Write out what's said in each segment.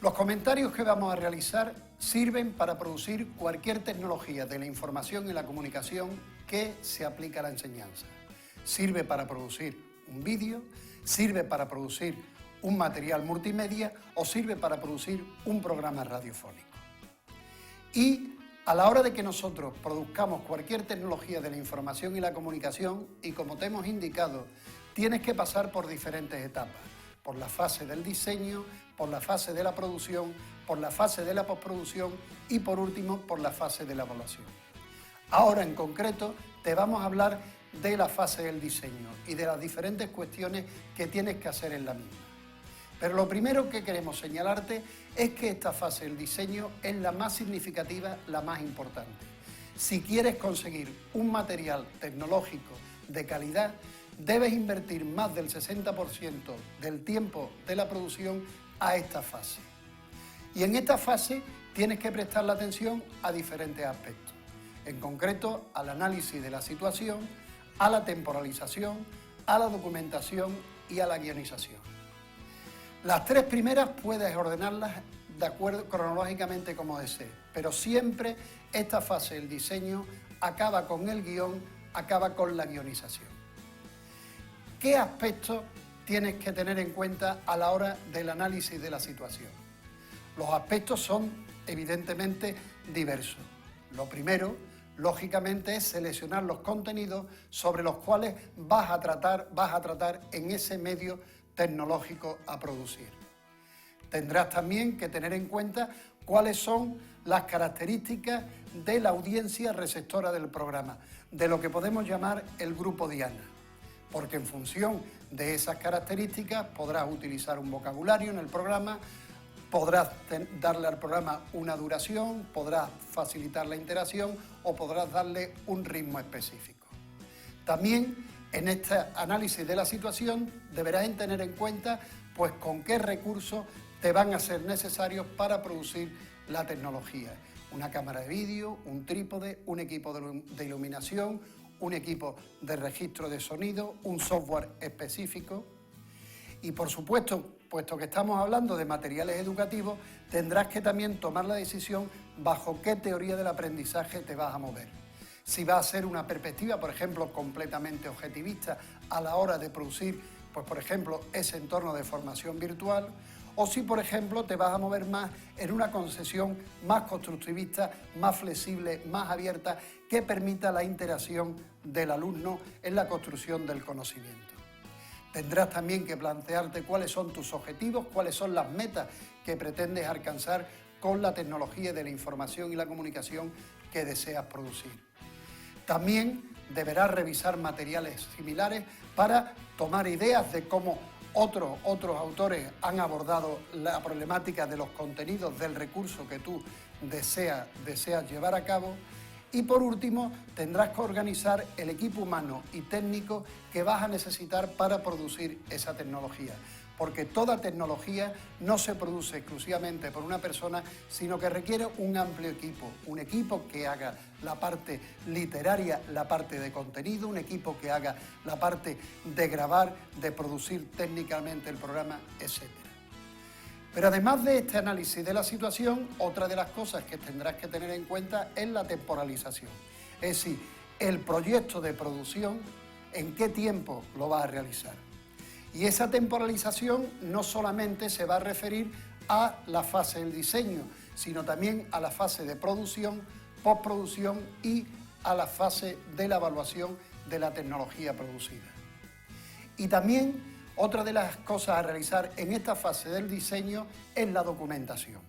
Los comentarios que vamos a realizar sirven para producir cualquier tecnología de la información y la comunicación que se aplica a la enseñanza. Sirve para producir un vídeo, sirve para producir un material multimedia o sirve para producir un programa radiofónico. Y a la hora de que nosotros produzcamos cualquier tecnología de la información y la comunicación, y como te hemos indicado, tienes que pasar por diferentes etapas, por la fase del diseño, por la fase de la producción, por la fase de la postproducción y por último por la fase de la evaluación. Ahora en concreto te vamos a hablar de la fase del diseño y de las diferentes cuestiones que tienes que hacer en la misma. Pero lo primero que queremos señalarte es que esta fase del diseño es la más significativa, la más importante. Si quieres conseguir un material tecnológico de calidad, debes invertir más del 60% del tiempo de la producción a esta fase. Y en esta fase tienes que prestar la atención a diferentes aspectos, en concreto al análisis de la situación, a la temporalización, a la documentación y a la guionización. Las tres primeras puedes ordenarlas de acuerdo cronológicamente como desees, pero siempre esta fase del diseño acaba con el guión, acaba con la guionización. ¿Qué aspectos tienes que tener en cuenta a la hora del análisis de la situación? Los aspectos son evidentemente diversos. Lo primero, lógicamente, es seleccionar los contenidos sobre los cuales vas a tratar en ese medio tecnológico a producir. Tendrás también que tener en cuenta cuáles son las características de la audiencia receptora del programa, de lo que podemos llamar el grupo diana, porque en función de esas características podrás utilizar un vocabulario en el programa, podrás darle al programa una duración, podrás facilitar la interacción o podrás darle un ritmo específico. También en este análisis de la situación deberás tener en cuenta pues con qué recursos te van a ser necesarios para producir la tecnología. Una cámara de vídeo, un trípode, un equipo de iluminación, un equipo de registro de sonido, un software específico. Y por supuesto, puesto que estamos hablando de materiales educativos, tendrás que también tomar la decisión bajo qué teoría del aprendizaje te vas a mover. Si va a ser una perspectiva, por ejemplo, completamente objetivista a la hora de producir, pues por ejemplo, ese entorno de formación virtual, o si, por ejemplo, te vas a mover más en una concepción más constructivista, más flexible, más abierta, que permita la interacción del alumno en la construcción del conocimiento. Tendrás también que plantearte cuáles son tus objetivos, cuáles son las metas que pretendes alcanzar con la tecnología de la información y la comunicación que deseas producir. También deberás revisar materiales similares para tomar ideas de cómo otros autores han abordado la problemática de los contenidos del recurso que tú deseas llevar a cabo. Y por último, tendrás que organizar el equipo humano y técnico que vas a necesitar para producir esa tecnología. Porque toda tecnología no se produce exclusivamente por una persona, sino que requiere un amplio equipo. Un equipo que haga la parte literaria, la parte de contenido, un equipo que haga la parte de grabar, de producir técnicamente el programa, etc. Pero además de este análisis de la situación, otra de las cosas que tendrás que tener en cuenta es la temporalización. Es decir, el proyecto de producción, en qué tiempo lo vas a realizar. Y esa temporalización no solamente se va a referir a la fase del diseño, sino también a la fase de producción, postproducción y a la fase de la evaluación de la tecnología producida. Y también otra de las cosas a realizar en esta fase del diseño es la documentación.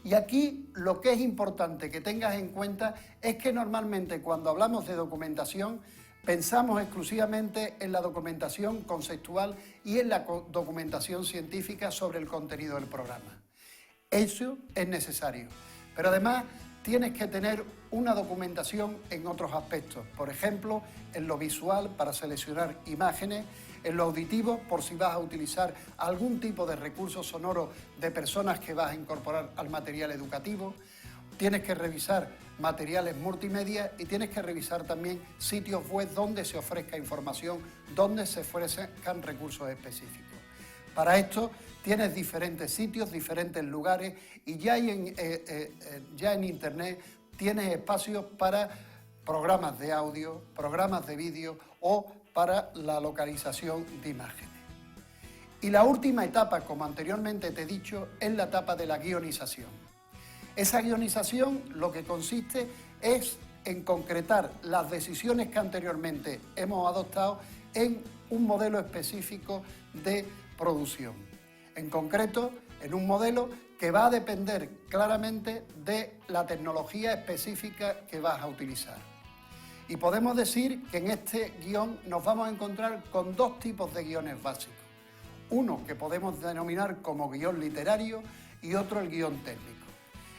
Y aquí lo que es importante que tengas en cuenta es que normalmente cuando hablamos de documentación pensamos exclusivamente en la documentación conceptual y en la documentación científica sobre el contenido del programa. Eso es necesario, pero además tienes que tener una documentación en otros aspectos, por ejemplo, en lo visual para seleccionar imágenes, en lo auditivo por si vas a utilizar algún tipo de recurso sonoro de personas que vas a incorporar al material educativo. Tienes que revisar materiales multimedia y tienes que revisar también sitios web donde se ofrezca información, donde se ofrezcan recursos específicos. Para esto tienes diferentes sitios, diferentes lugares y ya en Internet tienes espacios para programas de audio, programas de vídeo o para la localización de imágenes. Y la última etapa, como anteriormente te he dicho, es la etapa de la guionización. Esa guionización lo que consiste es en concretar las decisiones que anteriormente hemos adoptado en un modelo específico de producción. En concreto, en un modelo que va a depender claramente de la tecnología específica que vas a utilizar. Y podemos decir que en este guión nos vamos a encontrar con dos tipos de guiones básicos. Uno que podemos denominar como guión literario y otro el guión técnico.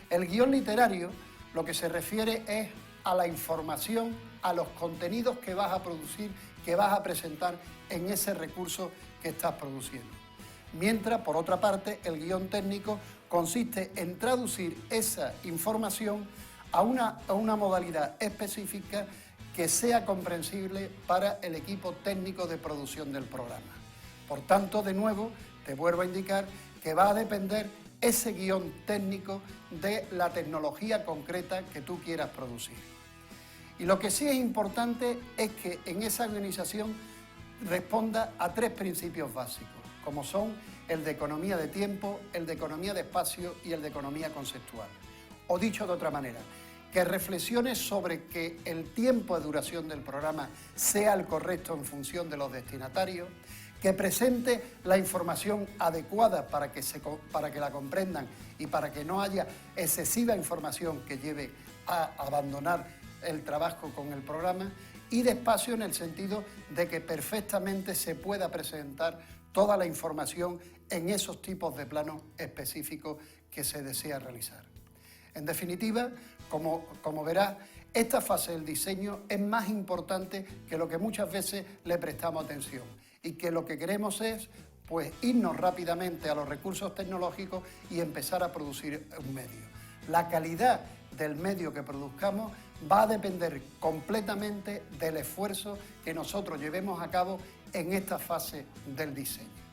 El guión literario lo que se refiere es a la información, a los contenidos que vas a producir, que vas a presentar en ese recurso que estás produciendo. Mientras, por otra parte, el guión técnico consiste en traducir esa información a una modalidad específica que sea comprensible para el equipo técnico de producción del programa. Por tanto, de nuevo, te vuelvo a indicar que va a depender ese guión técnico de la tecnología concreta que tú quieras producir. Y lo que sí es importante es que en esa guionización responda a tres principios básicos, como son el de economía de tiempo, el de economía de espacio y el de economía conceptual. O dicho de otra manera, que reflexiones sobre que el tiempo de duración del programa sea el correcto en función de los destinatarios, que presente la información adecuada para que la comprendan y para que no haya excesiva información que lleve a abandonar el trabajo con el programa, y de espacio en el sentido de que perfectamente se pueda presentar toda la información en esos tipos de planos específicos que se desea realizar. En definitiva, como verás, esta fase del diseño es más importante que lo que muchas veces le prestamos atención y que lo que queremos es pues irnos rápidamente a los recursos tecnológicos y empezar a producir un medio. La calidad del medio que produzcamos va a depender completamente del esfuerzo que nosotros llevemos a cabo en esta fase del diseño.